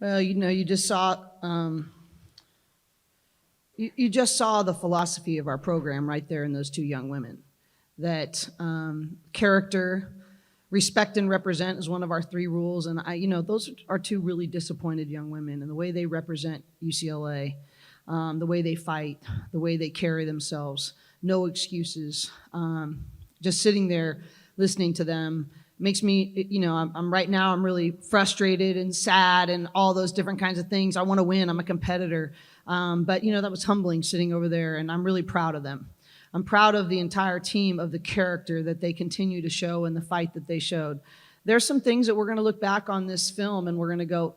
You just saw you just saw the philosophy of our program right there in those two young women. That character, respect, and represent is one of our three rules, and those are two really disappointed young women, and the way they represent UCLA, the way they fight, the way they carry themselves, no excuses. Just sitting there listening to them makes me, I'm right now, I'm really frustrated and sad and all those different kinds of things. I want to win. I'm a competitor. But that was humbling sitting over there, and I'm really proud of them. I'm proud of the entire team, of the character that they continue to show and the fight that they showed. There's some things that we're going to look back on this film and we're going to go,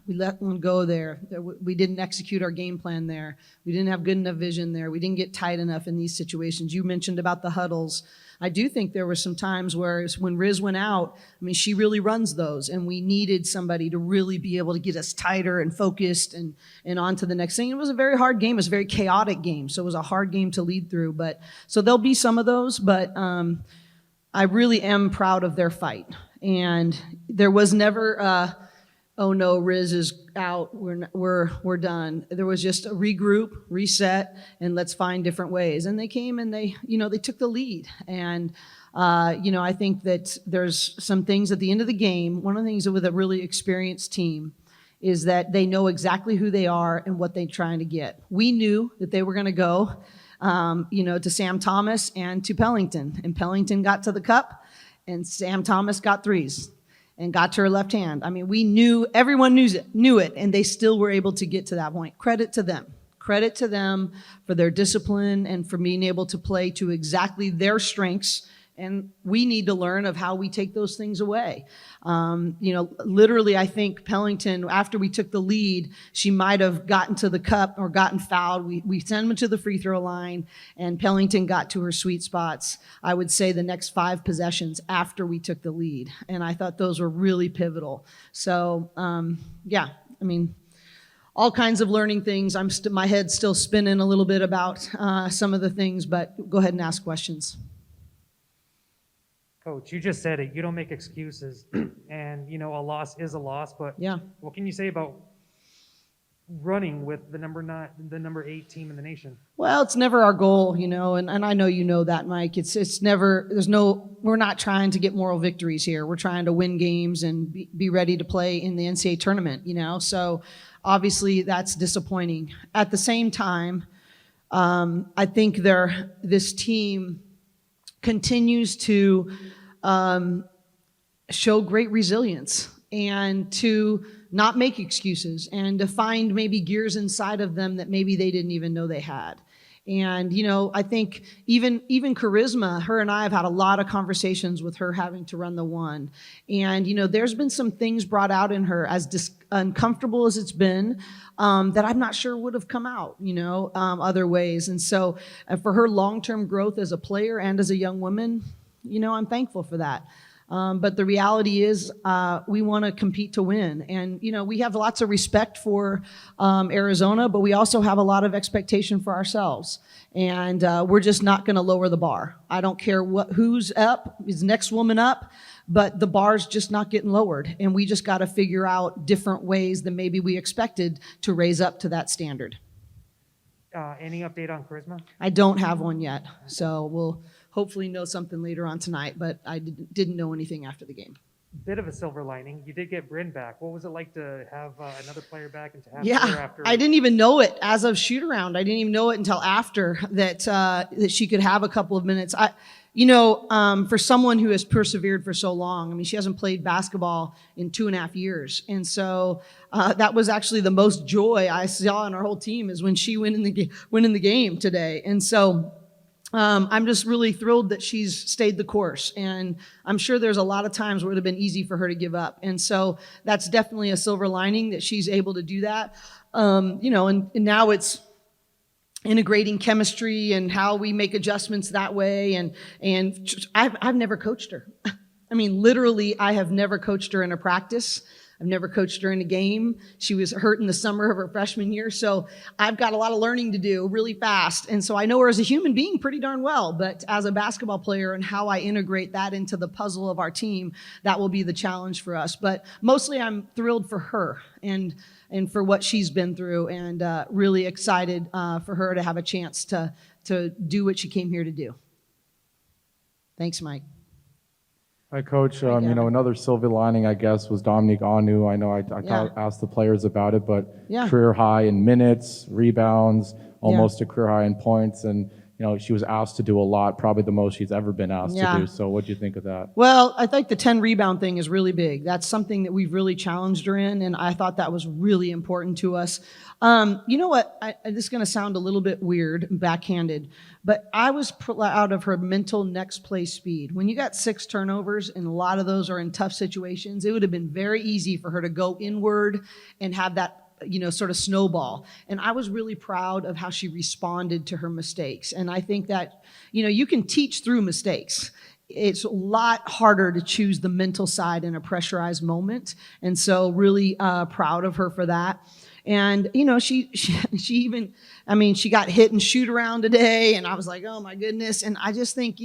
we let one go there. We didn't execute our game plan there. We didn't have good enough vision there. We didn't get tight enough in these situations. You mentioned about the huddles. I do think there were some times where when Riz went out, she really runs those, and we needed somebody to really be able to get us tighter and focused and on to the next thing. It was a very hard game. It was a very chaotic game, so it was a hard game to lead through. So there'll be some of those, but I really am proud of their fight. And there was never, oh no, Riz is out, we're done. There was just a regroup, reset, and let's find different ways. And they came and they took the lead. And I think that there's some things at the end of the game. One of the things with a really experienced team is that they know exactly who they are and what they're trying to get. We knew that they were going to go, to Sam Thomas and to Pellington. And Pellington got to the cup, and Sam Thomas got threes and got to her left hand. We knew, everyone knew it, and they still were able to get to that point. Credit to them. Credit to them for their discipline and for being able to play to exactly their strengths. And we need to learn of how we take those things away. Literally, I think Pellington, after we took the lead, she might have gotten to the cup or gotten fouled. We sent them to the free throw line, and Pellington got to her sweet spots, I would say, the next 5 possessions after we took the lead. And I thought those were really pivotal. So, all kinds of learning things. My head's still spinning a little bit about some of the things, but go ahead and ask questions. Coach, you just said it. You don't make excuses, and a loss is a loss. But yeah, what can you say about running with the number 8 team in the nation? Well, it's never our goal, and I know you know that, Mike. It's never. We're not trying to get moral victories here. We're trying to win games and be ready to play in the NCAA tournament. So obviously that's disappointing. At the same time, I think this team continues to show great resilience and to not make excuses and to find maybe gears inside of them that maybe they didn't even know they had. And, I think even Charisma, her and I have had a lot of conversations with her having to run the one. And, there's been some things brought out in her as uncomfortable as it's been that I'm not sure would have come out, other ways. And so for her long-term growth as a player and as a young woman, I'm thankful for that. But the reality is we want to compete to win. And, we have lots of respect for Arizona, but we also have a lot of expectation for ourselves. And we're just not going to lower the bar. I don't care who's up, is next woman up, but the bar's just not getting lowered. And we just got to figure out different ways than maybe we expected to raise up to that standard. Any update on Charisma? I don't have one yet. So we'll hopefully know something later on tonight, but I didn't know anything after the game. Bit of a silver lining. You did get Bryn back. What was it like to have another player back and to have her after? I didn't even know it as of shoot around. I didn't even know it until after that she could have a couple of minutes. For someone who has persevered for so long, she hasn't played basketball in 2.5 years. And so that was actually the most joy I saw in our whole team is when she went in the game today. And so I'm just really thrilled that she's stayed the course. And I'm sure there's a lot of times where it would have been easy for her to give up. And so that's definitely a silver lining that she's able to do that. And now it's integrating chemistry and how we make adjustments that way. And I've never coached her. Literally, I have never coached her in a practice. I've never coached her in a game. She was hurt in the summer of her freshman year. So I've got a lot of learning to do really fast. And so I know her as a human being pretty darn well, but as a basketball player and how I integrate that into the puzzle of our team, that will be the challenge for us. But mostly I'm thrilled for her and for what she's been through, and really excited for her to have a chance to do what she came here to do. Thanks, Mike. Hi, Coach. Hi, Gavin. Another silver lining, I guess, was Dominique Anu. I know I Yeah. asked the players about it, but Yeah. career high in minutes, rebounds, almost a career high in points, and she was asked to do a lot, probably the most she's ever been asked Yeah. to do. So what do you think of that? Well, I think the 10 rebound thing is really big. That's something that we've really challenged her in, and I thought that was really important to us. You know what? This is going to sound a little bit weird and backhanded, but I was proud of her mental next play speed. When you got 6 turnovers, and a lot of those are in tough situations, it would have been very easy for her to go inward and have that sort of snowball. And I was really proud of how she responded to her mistakes. And I think that, you can teach through mistakes. It's a lot harder to choose the mental side in a pressurized moment. And so really proud of her for that. And, she even, she got hit and shoot around today. And I was like, oh my goodness. And I just think,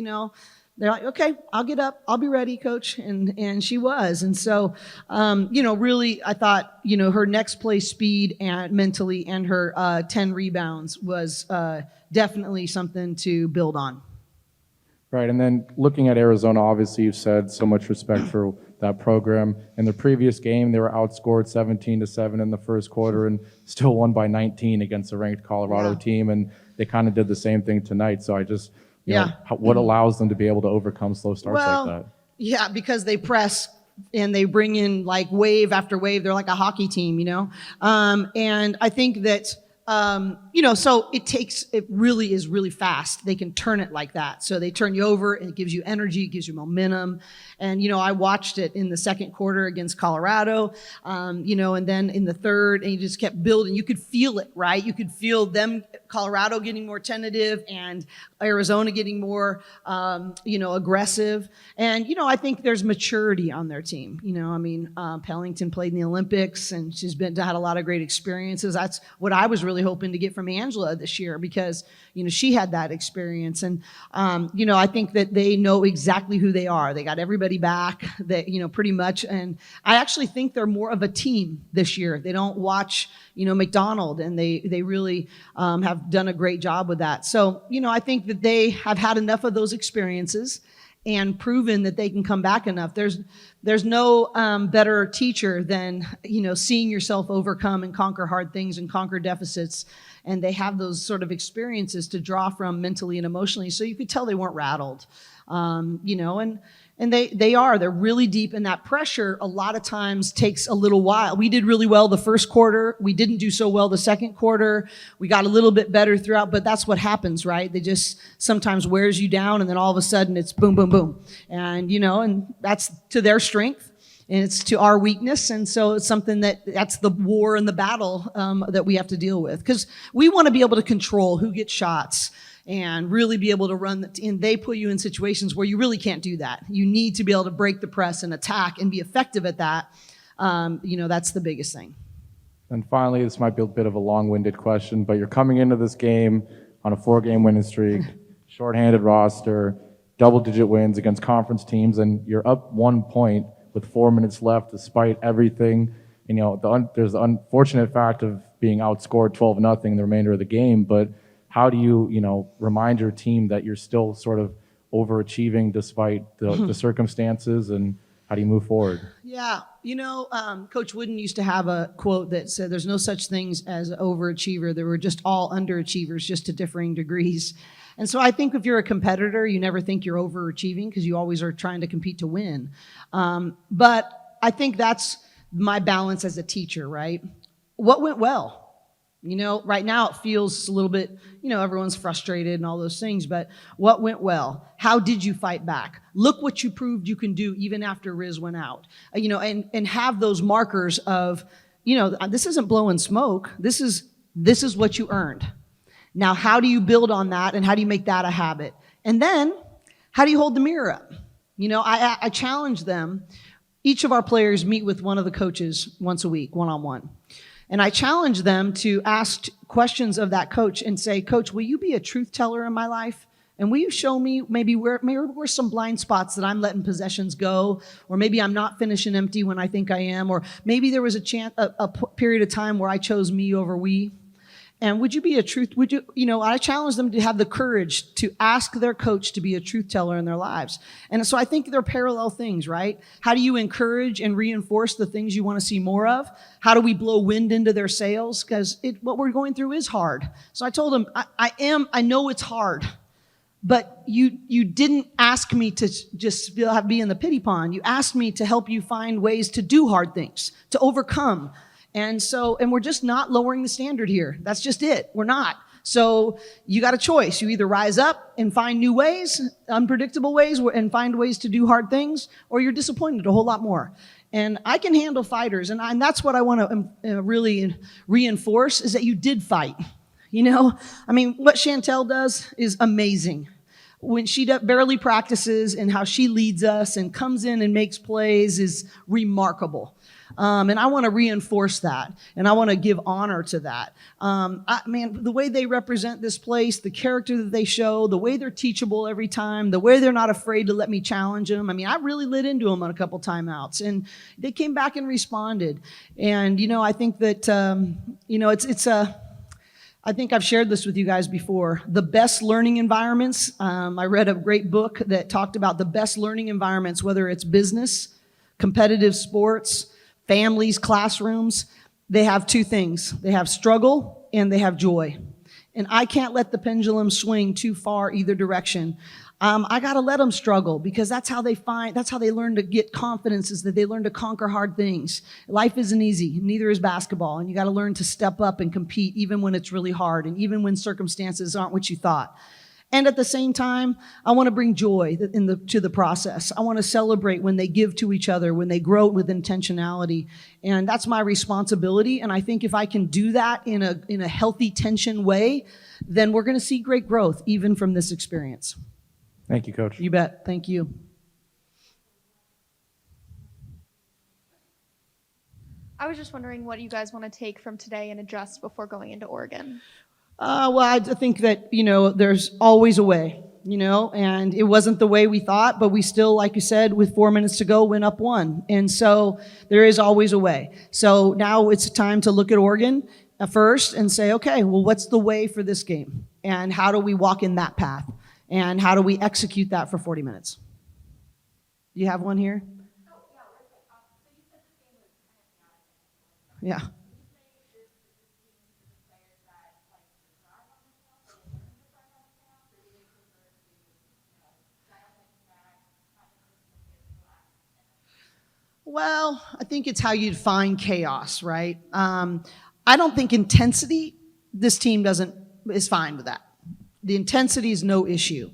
they're like, okay, I'll get up. I'll be ready, Coach. And she was. And so, really, I thought, her next play speed and mentally and her 10 rebounds was definitely something to build on. Right, and then looking at Arizona, obviously you've said so much respect for that program. In the previous game, they were outscored 17-7 in the first quarter and still won by 19 against a ranked Colorado team, and they kind of did the same thing tonight. So I just, what allows them to be able to overcome slow starts like that? Yeah, because they press and they bring in like wave after wave. They're like a hockey team, and I think that so it really is really fast. They can turn it like that. So they turn you over, and it gives you energy, it gives you momentum. And, I watched it in the second quarter against Colorado, and then in the third, and you just kept building. You could feel it, right? You could feel them, Colorado getting more tentative and Arizona getting more, aggressive. And, I think there's maturity on their team. Pellington played in the Olympics, and she's had a lot of great experiences. That's what I was really hoping to get from Angela this year, because, she had that experience. And, I think that they know exactly who they are. They got everybody back, that, pretty much. And I actually think they're more of a team this year. They don't watch, McDonald, and they really have done a great job with that. So, I think that they have had enough of those experiences and proven that they can come back enough. There's no better teacher than, seeing yourself overcome and conquer hard things and conquer deficits. And they have those sort of experiences to draw from mentally and emotionally. So you could tell they weren't rattled, and they're really deep, and that pressure a lot of times takes a little while. We did really well the first quarter. We didn't do so well the second quarter. We got a little bit better throughout, but that's what happens, right? They just sometimes wears you down, and then all of a sudden it's boom, boom, boom. And, and that's to their strength, and it's to our weakness. And so it's something that's the war and the battle that we have to deal with, because we want to be able to control who gets shots and really be able to run, and they put you in situations where you really can't do that. You need to be able to break the press and attack and be effective at that. That's the biggest thing. And finally, this might be a bit of a long-winded question, but you're coming into this game on a 4-game winning streak, shorthanded roster, double-digit wins against conference teams, and you're up 1 point with 4 minutes left despite everything. There's the unfortunate fact of being outscored 12-0 in the remainder of the game, but how do you, remind your team that you're still sort of overachieving despite the circumstances, and how do you move forward? Yeah, Coach Wooden used to have a quote that said, there's no such things as an overachiever. They were just all underachievers, just to differing degrees. And so I think if you're a competitor, you never think you're overachieving, because you always are trying to compete to win. But I think that's my balance as a teacher, right? What went well? Right now it feels a little bit, everyone's frustrated and all those things, but what went well? How did you fight back? Look what you proved you can do even after Riz went out, and have those markers of, this isn't blowing smoke. This is what you earned. Now, how do you build on that, and how do you make that a habit? And then how do you hold the mirror up? I challenge them. each of our players meet with one of the coaches once a week, one-on-one. And I challenge them to ask questions of that coach and say, Coach, will you be a truth teller in my life? And will you show me maybe where some blind spots that I'm letting possessions go, or maybe I'm not finishing empty when I think I am, or maybe there was a period of time where I chose me over we. And would you be a truth, I challenge them to have the courage to ask their coach to be a truth teller in their lives. And so I think they're parallel things, right? How do you encourage and reinforce the things you want to see more of? How do we blow wind into their sails? Because what we're going through is hard. So I told them, I know it's hard, but you didn't ask me to just be in the pity pond. You asked me to help you find ways to do hard things, to overcome. And we're just not lowering the standard here. That's just it. We're not. So you got a choice. You either rise up and find new ways, unpredictable ways, and find ways to do hard things, or you're disappointed a whole lot more. And I can handle fighters, and that's what I want to really reinforce, is that you did fight. What Chantel does is amazing. When she barely practices, and how she leads us and comes in and makes plays is remarkable. And I want to reinforce that, and I want to give honor to that. The way they represent this place, the character that they show, the way they're teachable every time, the way they're not afraid to let me challenge them. I really lit into them on a couple timeouts, and they came back and responded. And, I think that, I think I've shared this with you guys before. The best learning environments, I read a great book that talked about the best learning environments, whether it's business, competitive sports, families, classrooms. They have two things. They have struggle and they have joy. And I can't let the pendulum swing too far either direction. I got to let them struggle, because that's how they learn to get confidence, is that they learn to conquer hard things. Life isn't easy, neither is basketball. And you got to learn to step up and compete even when it's really hard, and even when circumstances aren't what you thought. And at the same time, I want to bring joy to the process. I want to celebrate when they give to each other, when they grow with intentionality. And that's my responsibility. And I think if I can do that in a healthy tension way, then we're going to see great growth even from this experience. Thank you, Coach. You bet. Thank you. I was just wondering what you guys want to take from today and adjust before going into Oregon. I think that, there's always a way, and it wasn't the way we thought, but we still, like you said, with 4 minutes to go, went up 1. And so there is always a way. So now it's time to look at Oregon first and say, okay, well, what's the way for this game? And how do we walk in that path? And how do we execute that for 40 minutes? Do you have one here? Yeah. Well, I think it's how you define chaos, right? I don't think intensity, this team is fine with that. The intensity is no issue.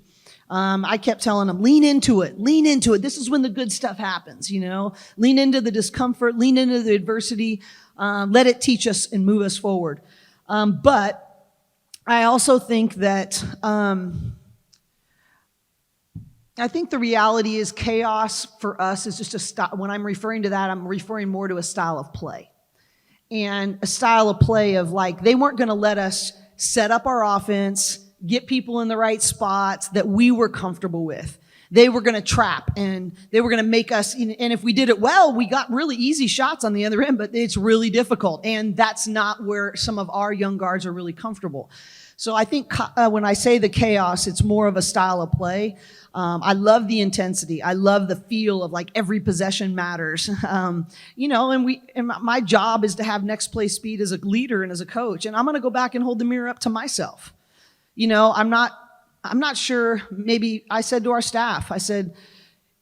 I kept telling them, lean into it. This is when the good stuff happens, Lean into the discomfort, lean into the adversity, let it teach us and move us forward. But I also think that, I think the reality is chaos for us is just a style. When I'm referring to that, I'm referring more to a style of play. And a style of play of they weren't going to let us set up our offense, get people in the right spots that we were comfortable with. They were going to trap, and they were going to make us, and if we did it well, we got really easy shots on the other end, but it's really difficult. And that's not where some of our young guards are really comfortable. So I think when I say the chaos, it's more of a style of play. I love the intensity. I love the feel of every possession matters. And my job is to have next play speed as a leader and as a coach. And I'm going to go back and hold the mirror up to myself. I'm not sure. Maybe I said to our staff, the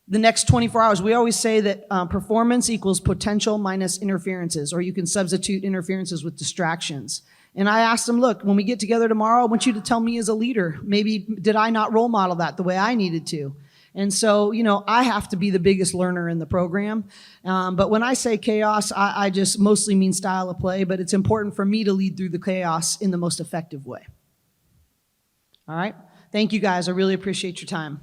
next 24 hours, we always say that performance equals potential minus interferences, or you can substitute interferences with distractions. And I asked them, look, when we get together tomorrow, I want you to tell me as a leader, maybe did I not role model that the way I needed to? And so, I have to be the biggest learner in the program. But when I say chaos, I just mostly mean style of play, but it's important for me to lead through the chaos in the most effective way. All right? Thank you guys. I really appreciate your time.